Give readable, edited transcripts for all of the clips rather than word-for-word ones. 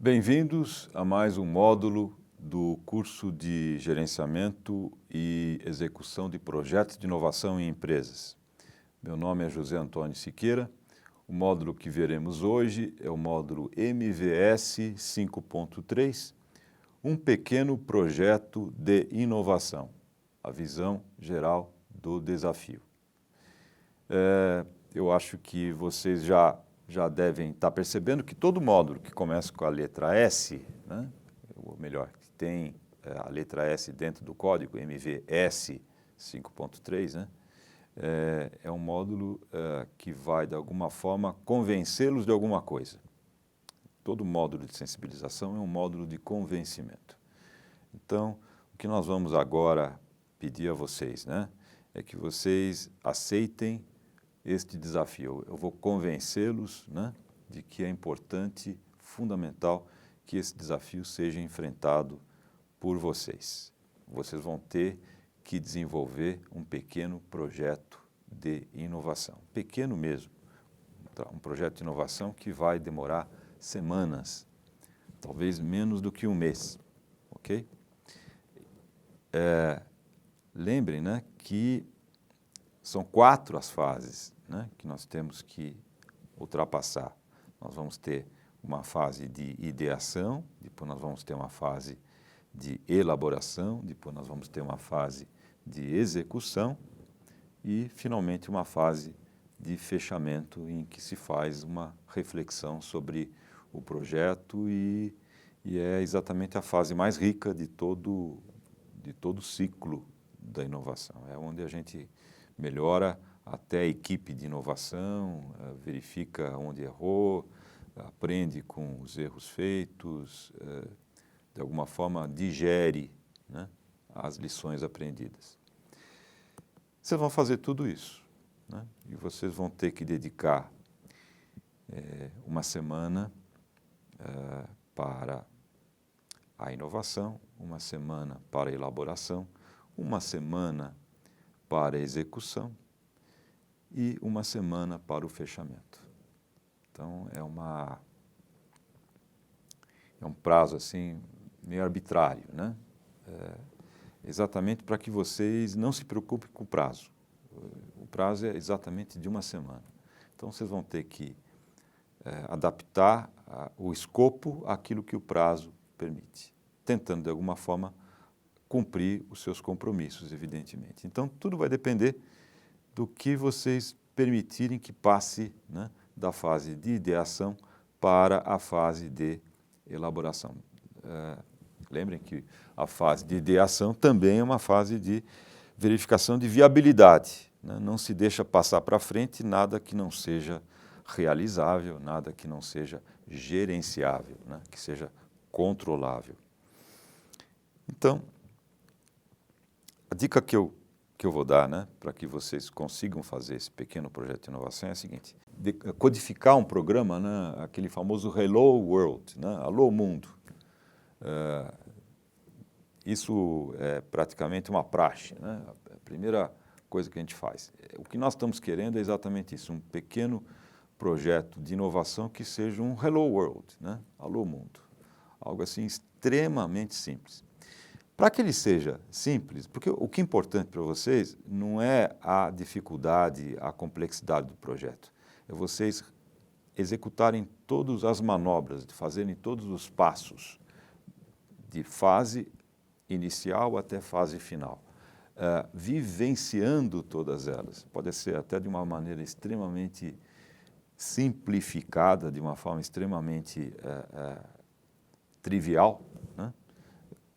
Bem-vindos a mais um módulo do curso de Gerenciamento e Execução de Projetos de Inovação em Empresas. Meu nome é José Antônio Siqueira. O módulo que veremos hoje é o módulo MVS 5.3, um pequeno projeto de inovação, a visão geral do desafio. Eu acho que vocês já devem estar percebendo que todo módulo que começa com a letra S, né, ou melhor, que tem a letra S dentro do código, MVS 5.3, né, é um módulo que vai, de alguma forma, convencê-los de alguma coisa. Todo módulo de sensibilização é um módulo de convencimento. Então, o que nós vamos agora pedir a vocês, né, é que vocês aceitem este desafio. Eu vou convencê-los, né, de que é importante, fundamental, que esse desafio seja enfrentado por vocês. Vocês vão ter que desenvolver um pequeno projeto de inovação, pequeno mesmo, um projeto de inovação que vai demorar semanas, talvez menos do que um mês, ok? Lembrem, né, que são 4 as fases, né, que nós temos que ultrapassar. Nós vamos ter uma fase de ideação, depois nós vamos ter uma fase de elaboração, depois nós vamos ter uma fase de execução e, finalmente, uma fase de fechamento em que se faz uma reflexão sobre o projeto e é exatamente a fase mais rica de todo o ciclo da inovação. É onde a gente melhora até a equipe de inovação, verifica onde errou, aprende com os erros feitos, de alguma forma digere, né, as lições aprendidas. Vocês vão fazer tudo isso, né, e vocês vão ter que dedicar uma semana para a inovação, uma semana para a elaboração, uma semana para a execução e uma semana para o fechamento. Então, é um prazo assim meio arbitrário, né? Exatamente para que vocês não se preocupem com o prazo. O prazo é exatamente de uma semana. Então, vocês vão ter que adaptar o escopo àquilo que o prazo permite, tentando, de alguma forma, cumprir os seus compromissos, evidentemente. Então, tudo vai depender do que vocês permitirem que passe, né, da fase de ideação para a fase de elaboração. Lembrem que a fase de ideação também é uma fase de verificação de viabilidade, né? Não se deixa passar para frente nada que não seja realizável, nada que não seja gerenciável, né, que seja controlável. Então, a dica que eu vou dar, né, para que vocês consigam fazer esse pequeno projeto de inovação é a seguinte: codificar um programa, né, aquele famoso Hello World, né, Alô Mundo. Isso é praticamente uma praxe, né, a primeira coisa que a gente faz. O que nós estamos querendo é exatamente isso, um pequeno projeto de inovação que seja um Hello World, né, Alô Mundo. Algo assim extremamente simples. Para que ele seja simples, porque o que é importante para vocês não é a dificuldade, a complexidade do projeto, é vocês executarem todas as manobras, fazerem todos os passos, de fase inicial até fase final, vivenciando todas elas. Pode ser até de uma maneira extremamente simplificada, de uma forma extremamente trivial, né?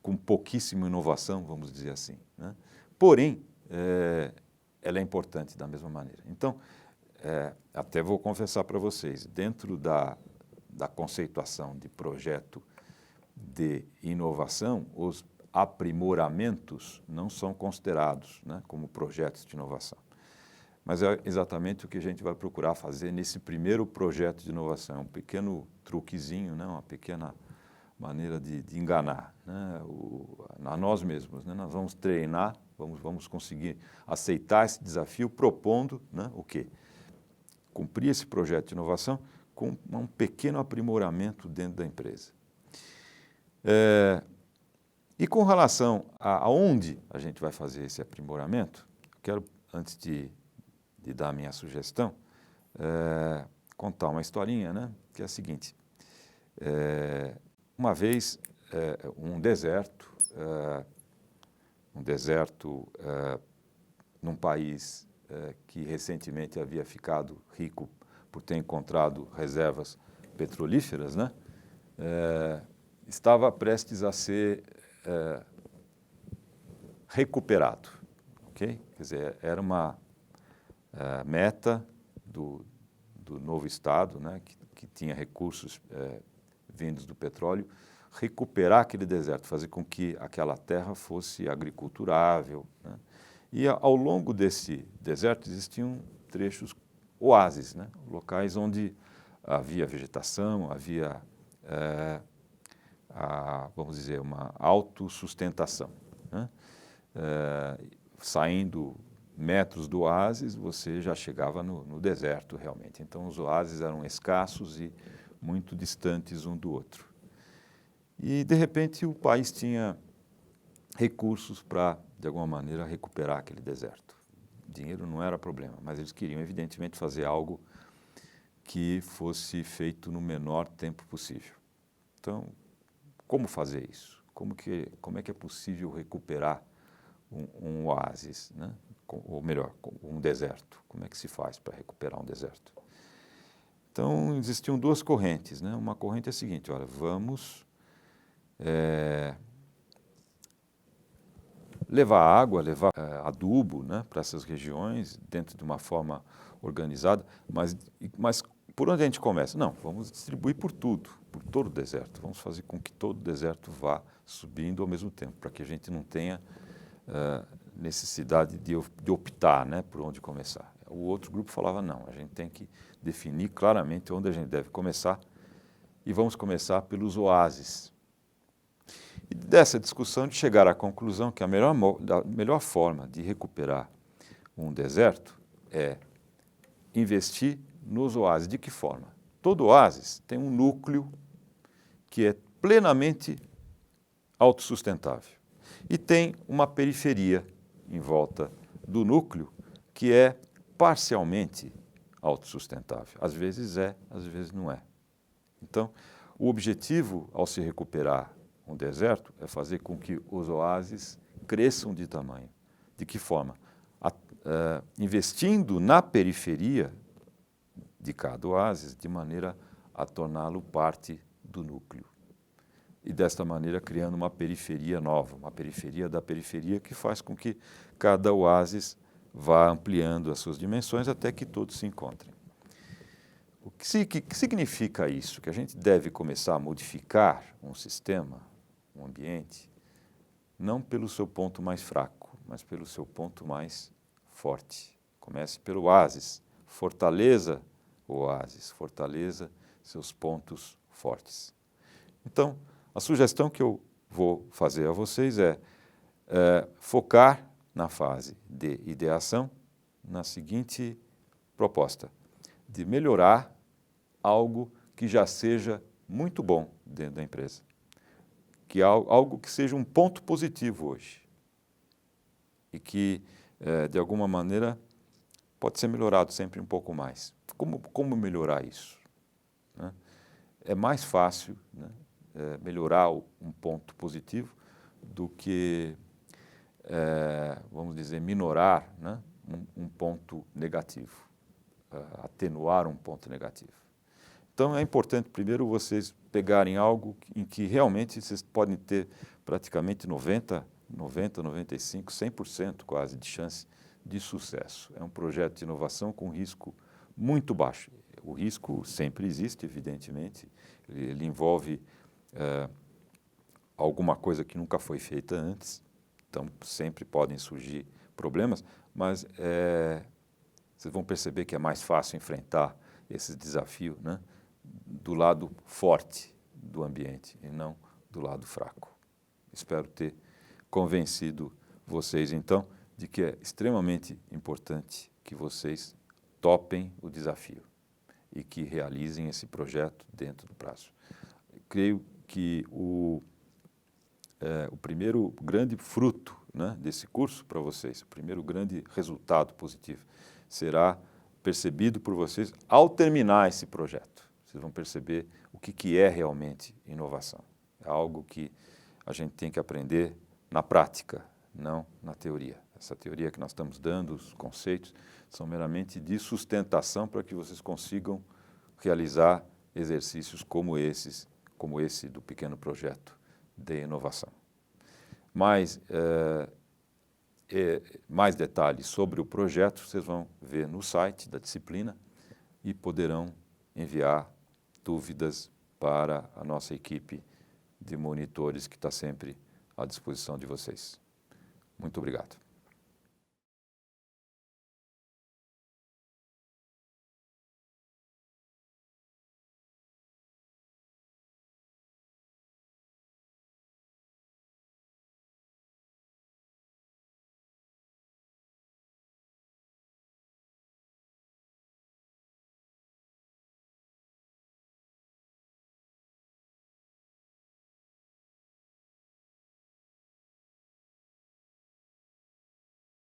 Com pouquíssima inovação, vamos dizer assim, né? Porém, ela é importante da mesma maneira. Então, até vou confessar para vocês, dentro da conceituação de projeto de inovação, os aprimoramentos não são considerados, né, como projetos de inovação. Mas é exatamente o que a gente vai procurar fazer nesse primeiro projeto de inovação, um pequeno truquezinho, né, uma pequena maneira de enganar, né, a nós mesmos, né? Nós vamos treinar, vamos conseguir aceitar esse desafio propondo, né, o quê? Cumprir esse projeto de inovação com um pequeno aprimoramento dentro da empresa. E com relação aonde a gente vai fazer esse aprimoramento, eu quero, antes de dar a minha sugestão, contar uma historinha, né? Que é a seguinte. Uma vez, um deserto num país que recentemente havia ficado rico por ter encontrado reservas petrolíferas, né? Estava prestes a ser recuperado, ok? Quer dizer, era uma meta do novo Estado, né, que tinha recursos vindos do petróleo, recuperar aquele deserto, fazer com que aquela terra fosse agriculturável, né? E ao longo desse deserto existiam trechos oásis, né? Locais onde havia vegetação, havia, vamos dizer, uma autossustentação, né? Saindo metros do oásis, você já chegava no deserto realmente. Então os oásis eram escassos e muito distantes um do outro. E de repente o país tinha recursos para, de alguma maneira, recuperar aquele deserto. Dinheiro não era problema, mas eles queriam evidentemente fazer algo que fosse feito no menor tempo possível. Então, como fazer isso? Como é que é possível recuperar um oásis, né? Ou melhor, um deserto? Como é que se faz para recuperar um deserto? Então, existiam duas correntes, né? Uma corrente é a seguinte: olha, vamos levar água, levar adubo, né, para essas regiões dentro de uma forma organizada, mas por onde a gente começa? Não, vamos distribuir por tudo, por todo o deserto. Vamos fazer com que todo o deserto vá subindo ao mesmo tempo, para que a gente não tenha necessidade de optar, né, por onde começar. O outro grupo falava, não, a gente tem que definir claramente onde a gente deve começar e vamos começar pelos oásis. E dessa discussão de chegar à conclusão que a melhor forma de recuperar um deserto é investir nos oásis. De que forma? Todo oásis tem um núcleo que é plenamente autossustentável e tem uma periferia em volta do núcleo que é parcialmente autossustentável. Às vezes é, às vezes não é. Então, o objetivo ao se recuperar um deserto é fazer com que os oásis cresçam de tamanho. De que forma? Investindo na periferia de cada oásis, de maneira a torná-lo parte do núcleo. E desta maneira criando uma periferia nova, uma periferia da periferia que faz com que cada oásis vá ampliando as suas dimensões até que todos se encontrem. O que significa isso? Que a gente deve começar a modificar um sistema, um ambiente, não pelo seu ponto mais fraco, mas pelo seu ponto mais forte. Comece pelo oásis, fortaleça o oásis, fortaleça seus pontos fortes. Então, a sugestão que eu vou fazer a vocês é focar na fase de ideação na seguinte proposta: de melhorar algo que já seja muito bom dentro da empresa, que algo que seja um ponto positivo hoje e que, de alguma maneira, pode ser melhorado sempre um pouco mais. Como melhorar isso, né? É mais fácil, né, melhorar um ponto positivo do que, vamos dizer, minorar, né, um ponto negativo, atenuar um ponto negativo. Então é importante primeiro vocês pegarem algo em que realmente vocês podem ter praticamente 90, 95, 100% quase de chance de sucesso. É um projeto de inovação com risco muito baixo. O risco sempre existe, evidentemente, ele envolve alguma coisa que nunca foi feita antes, então sempre podem surgir problemas, mas vocês vão perceber que é mais fácil enfrentar esses desafios, né, do lado forte do ambiente e não do lado fraco. Espero ter convencido vocês, então, de que é extremamente importante que vocês topem o desafio e que realizem esse projeto dentro do prazo. Creio que o primeiro grande fruto, né, desse curso para vocês, o primeiro grande resultado positivo, será percebido por vocês ao terminar esse projeto. Vocês vão perceber o que é realmente inovação. É algo que a gente tem que aprender na prática, não na teoria. Essa teoria que nós estamos dando, os conceitos, são meramente de sustentação para que vocês consigam realizar exercícios como esse do pequeno projeto de inovação. Mais detalhes sobre o projeto vocês vão ver no site da disciplina e poderão enviar dúvidas para a nossa equipe de monitores que está sempre à disposição de vocês. Muito obrigado.